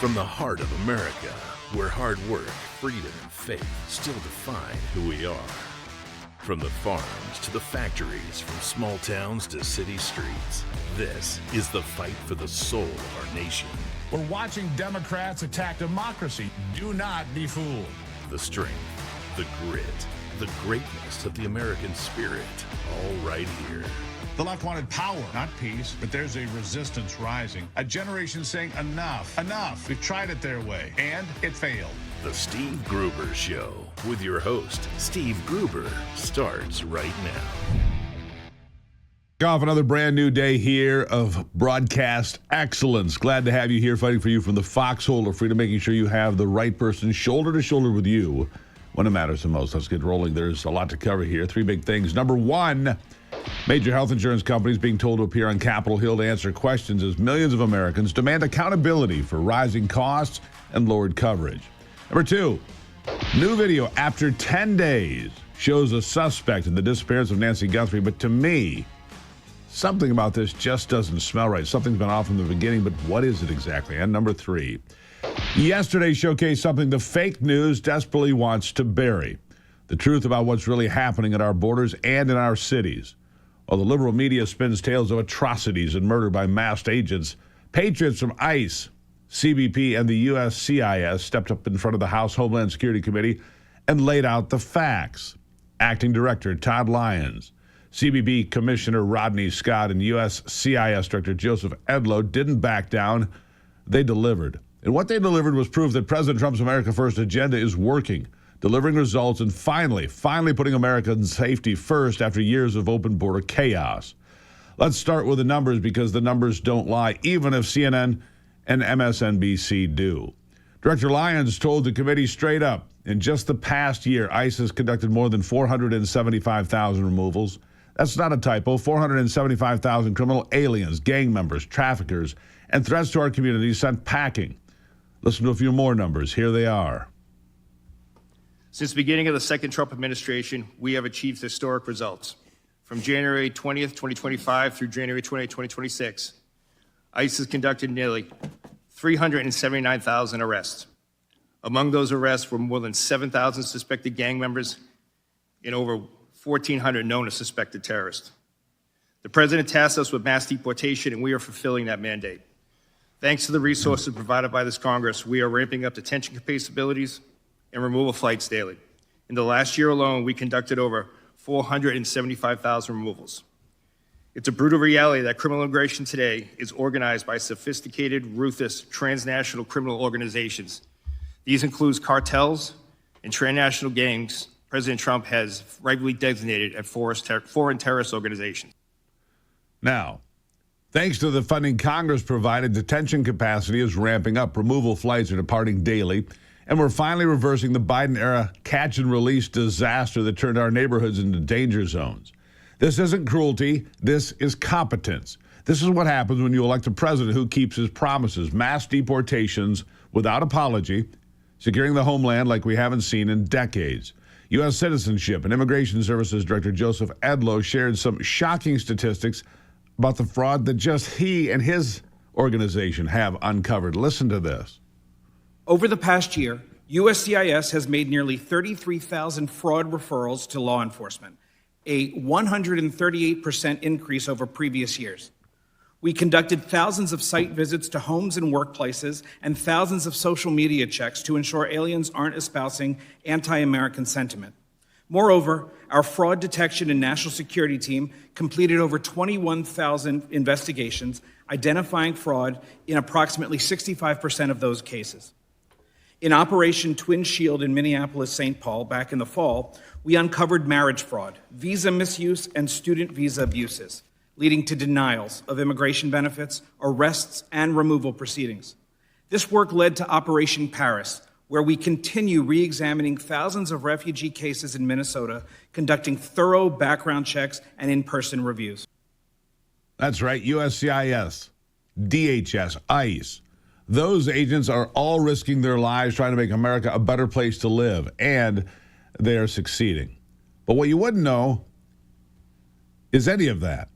From the heart of America, where hard work, freedom, and faith still define who we are. From the farms to the factories, from small towns to city streets, this is the fight for the soul of our nation. We're watching Democrats attack democracy. Do not be fooled. The strength, the grit, the greatness of the American spirit, all right here. The left wanted power, not peace, but there's a resistance rising. A generation saying enough, enough. We've tried it their way, and it failed. The Steve Gruber Show with your host, Steve Gruber, starts right now. Off another brand new day here of broadcast excellence. Glad to have you here fighting for you from the foxhole of freedom, making sure you have the right person shoulder to shoulder with you when it matters the most. Let's get rolling. There's a lot to cover here. Three big things. Number one, major health insurance companies being told to appear on Capitol Hill to answer questions as millions of Americans demand accountability for rising costs and lowered coverage. Number two, new video after 10 days shows a suspect in the disappearance of Nancy Guthrie, but to me, something about this just doesn't smell right. Something's been off from the beginning, but what is it exactly? And number three, yesterday showcased something the fake news desperately wants to bury: the truth about what's really happening at our borders and in our cities. While the liberal media spins tales of atrocities and murder by masked agents, patriots from ICE, CBP, and the USCIS stepped up in front of the House Homeland Security Committee and laid out the facts. Acting Director Todd Lyons, CBP Commissioner Rodney Scott, and USCIS Director Joseph Edlow didn't back down. They delivered. And what they delivered was proof that President Trump's America First agenda is working, delivering results, and finally putting American safety first after years of open border chaos. Let's start with the numbers, because the numbers don't lie, even if CNN and MSNBC do. Director Lyons told the committee straight up, in just the past year, ICE has conducted more than 475,000 removals. That's not a typo. 475,000 criminal aliens, gang members, traffickers, and threats to our communities sent packing. Listen to a few more numbers. Here they are. Since the beginning of the second Trump administration, we have achieved historic results. From January 20th, 2025 through January 20th, 2026, ICE has conducted nearly 379,000 arrests. Among those arrests were more than 7,000 suspected gang members and over 1,400 known as suspected terrorists. The president tasked us with mass deportation, and we are fulfilling that mandate. Thanks to the resources provided by this Congress, we are ramping up detention capabilities and removal flights daily. In the last year alone, we conducted over 475,000 removals. It's a brutal reality that criminal immigration today is organized by sophisticated, ruthless, transnational criminal organizations. These include cartels and transnational gangs President Trump has rightly designated as foreign terrorist organizations. Now, thanks to the funding Congress provided, detention capacity is ramping up. Removal flights are departing daily. And we're finally reversing the Biden-era catch-and-release disaster that turned our neighborhoods into danger zones. This isn't cruelty. This is competence. This is what happens when you elect a president who keeps his promises. Mass deportations without apology, securing the homeland like we haven't seen in decades. U.S. Citizenship and Immigration Services Director Joseph Edlow shared some shocking statistics about the fraud that just he and his organization have uncovered. Listen to this. Over the past year, USCIS has made nearly 33,000 fraud referrals to law enforcement, a 138% increase over previous years. We conducted thousands of site visits to homes and workplaces and thousands of social media checks to ensure aliens aren't espousing anti-American sentiment. Moreover, our fraud detection and national security team completed over 21,000 investigations, identifying fraud in approximately 65% of those cases. In Operation Twin Shield in Minneapolis-St. Paul back in the fall, we uncovered marriage fraud, visa misuse, and student visa abuses, leading to denials of immigration benefits, arrests, and removal proceedings. This work led to Operation Paris, where we continue re-examining thousands of refugee cases in Minnesota, conducting thorough background checks and in-person reviews. That's right, USCIS, DHS, ICE. Those agents are all risking their lives trying to make America a better place to live, and they are succeeding. But what you wouldn't know is any of that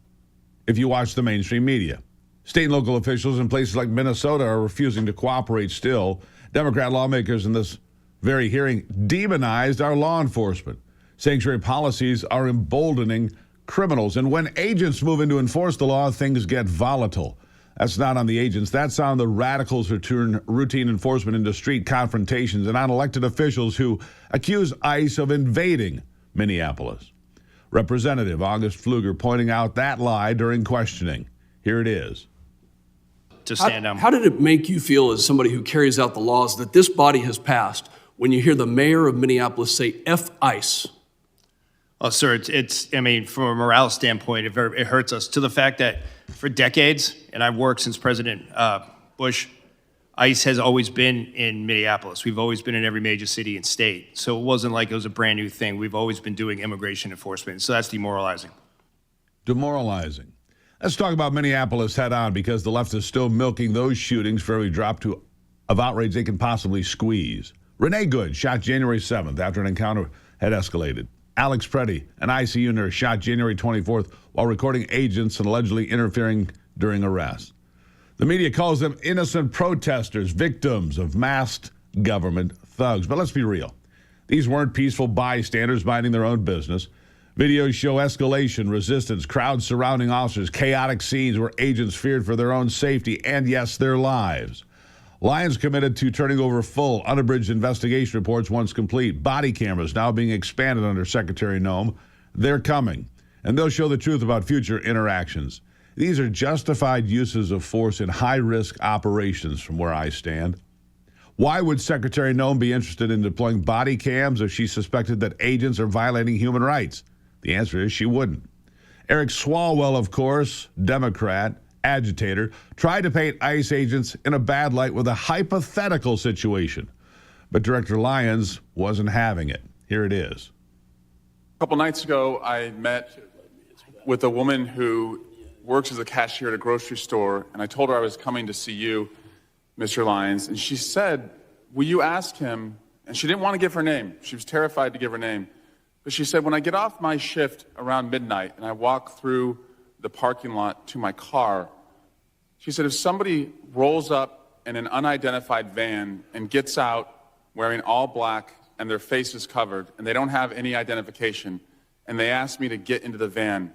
if you watch the mainstream media. State and local officials in places like Minnesota are refusing to cooperate still. Democrat lawmakers in this very hearing demonized our law enforcement. Sanctuary policies are emboldening criminals. And when agents move in to enforce the law, things get volatile. That's not on the agents. That's on the radicals who turn routine enforcement into street confrontations and on elected officials who accuse ICE of invading Minneapolis. Representative August Pfluger pointing out that lie during questioning. Here it is. To stand down. How did it make you feel as somebody who carries out the laws that this body has passed when you hear the mayor of Minneapolis say F ICE? Oh, sir, I mean, from a morale standpoint, it hurts us to the fact that for decades, and I've worked since President Bush, ICE has always been in Minneapolis. We've always been in every major city and state. So it wasn't like it was a brand new thing. We've always been doing immigration enforcement. So that's demoralizing. Demoralizing. Let's talk about Minneapolis head on, because the left is still milking those shootings for every drop of outrage they can possibly squeeze. Renee Good shot January 7th after an encounter had escalated. Alex Preddy, an ICU nurse, shot January 24th while recording agents and allegedly interfering during arrest. The media calls them innocent protesters, victims of masked government thugs. But let's be real. These weren't peaceful bystanders minding their own business. Videos show escalation, resistance, crowds surrounding officers, chaotic scenes where agents feared for their own safety and, yes, their lives. Lyons committed to turning over full, unabridged investigation reports once complete. Body cameras now being expanded under Secretary Noem. They're coming, and they'll show the truth about future interactions. These are justified uses of force in high-risk operations from where I stand. Why would Secretary Noem be interested in deploying body cams if she suspected that agents are violating human rights? The answer is she wouldn't. Eric Swalwell, of course, Democrat, agitator, tried to paint ICE agents in a bad light with a hypothetical situation. But Director Lyons wasn't having it. Here it is. A couple nights ago, I met with a woman who works as a cashier at a grocery store, and I told her I was coming to see you, Mr. Lyons, and she said, will you ask him, and she didn't want to give her name. She was terrified to give her name. But she said, when I get off my shift around midnight and I walk through the parking lot to my car, she said, if somebody rolls up in an unidentified van and gets out wearing all black and their face is covered and they don't have any identification and they ask me to get into the van,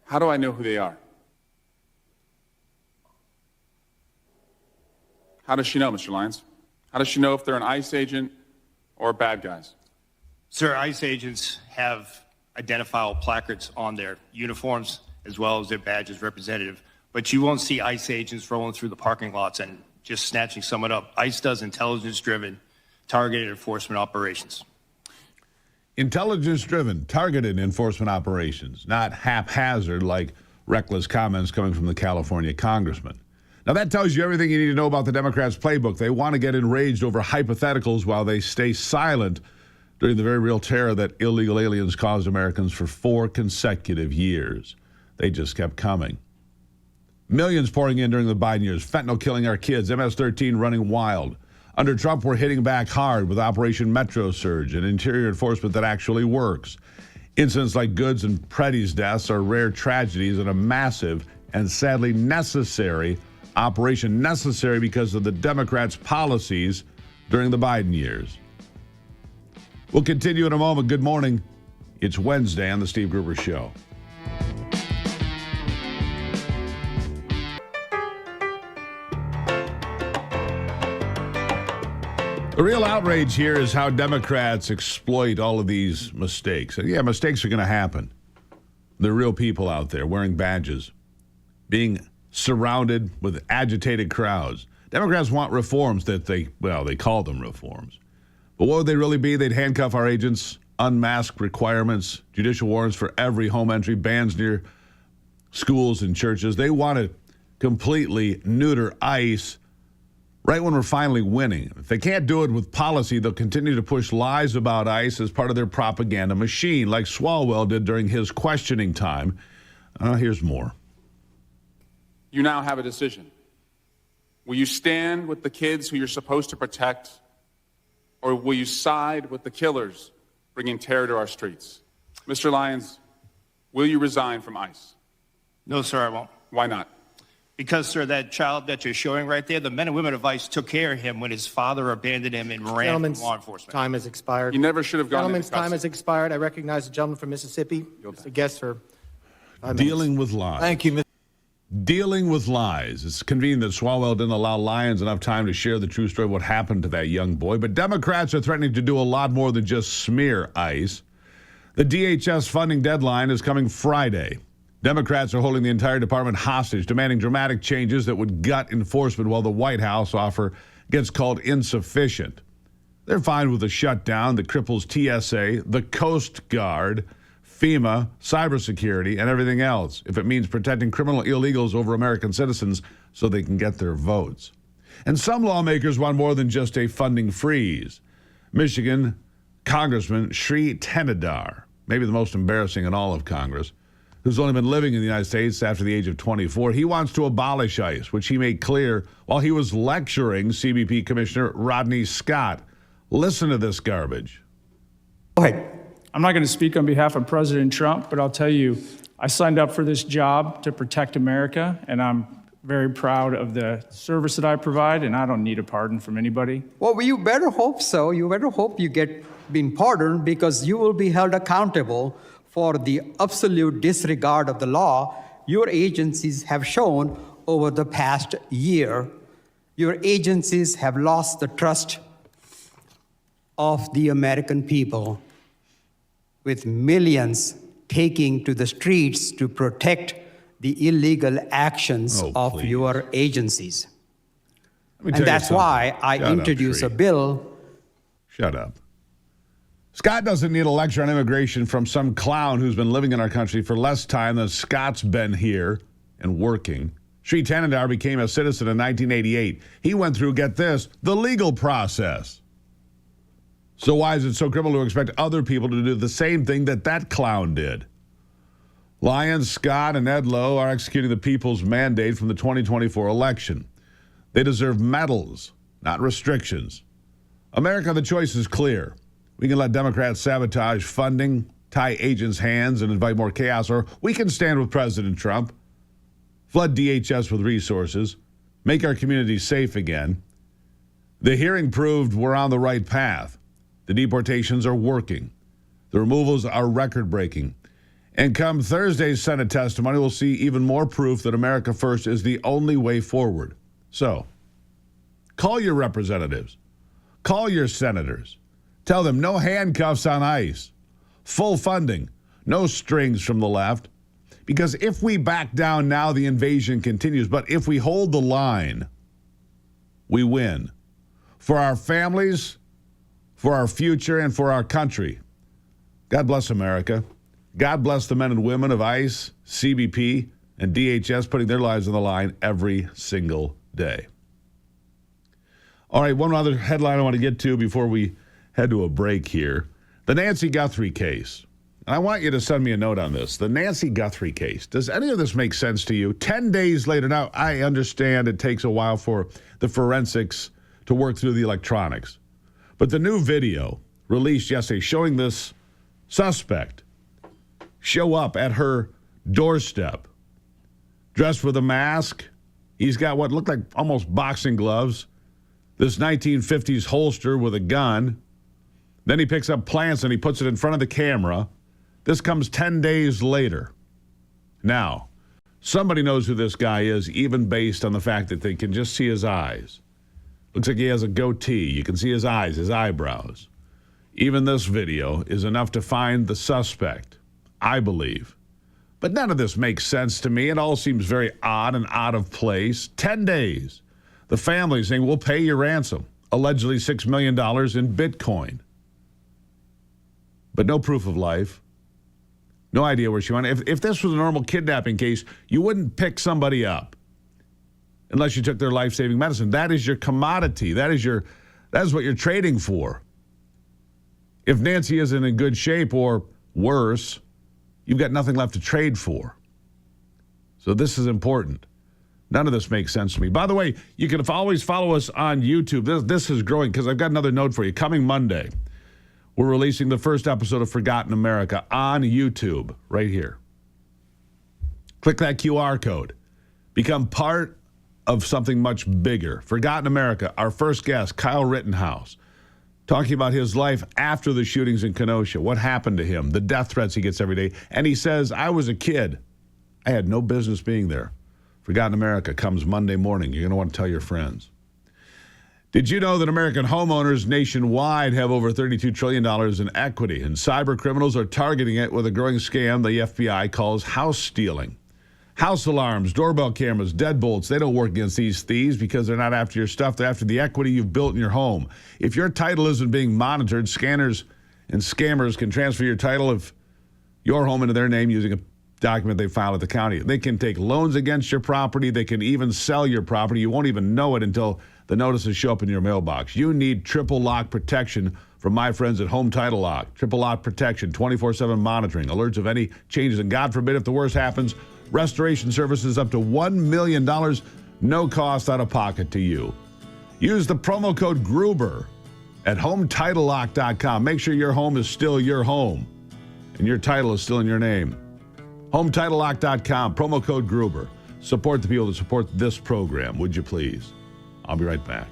how do I know who they are? How does she know, Mr. Lyons? How does she know if they're an ICE agent or bad guys? Sir, ICE agents have identifiable placards on their uniforms as well as their badges representative, but you won't see ICE agents rolling through the parking lots and just snatching someone up. ICE does intelligence-driven, targeted enforcement operations. Intelligence-driven, targeted enforcement operations, not haphazard like reckless comments coming from the California congressman. Now that tells you everything you need to know about the Democrats' playbook. They want to get enraged over hypotheticals while they stay silent during the very real terror that illegal aliens caused Americans for 4 consecutive years. They just kept coming. Millions pouring in during the Biden years, fentanyl killing our kids, MS-13 running wild. Under Trump, we're hitting back hard with Operation Metro Surge and interior enforcement that actually works. Incidents like Goods and Preddy's deaths are rare tragedies and a massive and sadly necessary operation, necessary because of the Democrats' policies during the Biden years. We'll continue in a moment. Good morning. It's Wednesday on the Steve Gruber Show. The real outrage here is how Democrats exploit all of these mistakes. And yeah, mistakes are going to happen. There are real people out there wearing badges, being surrounded with agitated crowds. Democrats want reforms that they call them reforms. But what would they really be? They'd handcuff our agents, unmask requirements, judicial warrants for every home entry, bans near schools and churches. They want to completely neuter ICE right when we're finally winning. If they can't do it with policy, they'll continue to push lies about ICE as part of their propaganda machine, like Swalwell did during his questioning time. Here's more. You now have a decision. Will you stand with the kids who you're supposed to protect, or will you side with the killers bringing terror to our streets? Mr. Lyons, will you resign from ICE? No, sir, I won't. Why not? Because, sir, that child that you're showing right there, the men and women of ICE took care of him when his father abandoned him and ran from Gentleman's law enforcement. time has expired. He never should have gone Gentleman's into time custody. has expired. I recognize the gentleman from Mississippi. Mr. Guest for 5 minutes. Dealing with lies. Thank you, Mr. Dealing with lies. It's convenient that Swalwell didn't allow Lyons enough time to share the true story of what happened to that young boy. But Democrats are threatening to do a lot more than just smear ICE. The DHS funding deadline is coming Friday. Democrats are holding the entire department hostage, demanding dramatic changes that would gut enforcement while the White House offer gets called insufficient. They're fine with a shutdown that cripples TSA, the Coast Guard, FEMA, cybersecurity, and everything else if it means protecting criminal illegals over American citizens so they can get their votes. And some lawmakers want more than just a funding freeze. Michigan Congressman Sri Tenadar, maybe the most embarrassing in all of Congress, who's only been living in the United States after the age of 24, he wants to abolish ICE, which he made clear while he was lecturing CBP Commissioner Rodney Scott. Listen to this garbage. Go ahead. I'm not going to speak on behalf of President Trump, but I'll tell you, I signed up for this job to protect America, and I'm very proud of the service that I provide, and I don't need a pardon from anybody. Well, you better hope so. You better hope you get been pardoned, because you will be held accountable for the absolute disregard of the law your agencies have shown over the past year. Your agencies have lost the trust of the American people, with millions taking to the streets to protect the illegal actions of your agencies. And that's why I introduce a bill. Shut up. Scott doesn't need a lecture on immigration from some clown who's been living in our country for less time than Scott's been here and working. Sri Tenadar became a citizen in 1988. He went through, get this, the legal process. So why is it so criminal to expect other people to do the same thing that clown did? Lyons, Scott, and Ed Lowe are executing the people's mandate from the 2024 election. They deserve medals, not restrictions. America, the choice is clear. We can let Democrats sabotage funding, tie agents' hands, and invite more chaos, or we can stand with President Trump, flood DHS with resources, make our communities safe again. The hearing proved we're on the right path. The deportations are working. The removals are record-breaking. And come Thursday's Senate testimony, we'll see even more proof that America First is the only way forward. So, call your representatives. Call your senators. Tell them no handcuffs on ICE. Full funding. No strings from the left. Because if we back down now, the invasion continues. But if we hold the line, we win. For our families, for our future, and for our country. God bless America. God bless the men and women of ICE, CBP, and DHS putting their lives on the line every single day. All right, one other headline I want to get to before we head to a break here. The Nancy Guthrie case. And I want you to send me a note on this. The Nancy Guthrie case. Does any of this make sense to you? 10 days later. Now, I understand it takes a while for the forensics to work through the electronics. But the new video released yesterday showing this suspect show up at her doorstep, dressed with a mask. He's got what looked like almost boxing gloves, this 1950s holster with a gun. Then he picks up plants and he puts it in front of the camera. This comes 10 days later. Now, somebody knows who this guy is, even based on the fact that they can just see his eyes. Looks like he has a goatee. You can see his eyes, his eyebrows. Even this video is enough to find the suspect, I believe. But none of this makes sense to me. It all seems very odd and out of place. 10 days. The family saying, we'll pay your ransom. Allegedly $6 million in Bitcoin. But no proof of life. No idea where she went. If this was a normal kidnapping case, you wouldn't pick somebody up unless you took their life-saving medicine. That is your commodity. That is what you're trading for. If Nancy isn't in good shape or worse, you've got nothing left to trade for. So this is important. None of this makes sense to me. By the way, you can always follow us on YouTube. This is growing because I've got another note for you. Coming Monday, we're releasing the first episode of Forgotten America on YouTube right here. Click that QR code. Become part of something much bigger. Forgotten America, our first guest, Kyle Rittenhouse, talking about his life after the shootings in Kenosha, what happened to him, the death threats he gets every day. And he says, I was a kid. I had no business being there. Forgotten America comes Monday morning. You're going to want to tell your friends. Did you know that American homeowners nationwide have over $32 trillion in equity, and cyber criminals are targeting it with a growing scam the FBI calls house stealing? House alarms, doorbell cameras, deadbolts, they don't work against these thieves because they're not after your stuff. They're after the equity you've built in your home. If your title isn't being monitored, scanners and scammers can transfer your title of your home into their name using a document they file at the county. They can take loans against your property. They can even sell your property. You won't even know it until the notices show up in your mailbox. You need triple lock protection from my friends at Home Title Lock. Triple lock protection, 24/7 monitoring, alerts of any changes, and God forbid if the worst happens, restoration services up to $1 million, no cost out of pocket to you. Use the promo code Gruber at HomeTitleLock.com. Make sure your home is still your home and your title is still in your name. HomeTitleLock.com, promo code Gruber. Support the people that support this program, would you please? I'll be right back.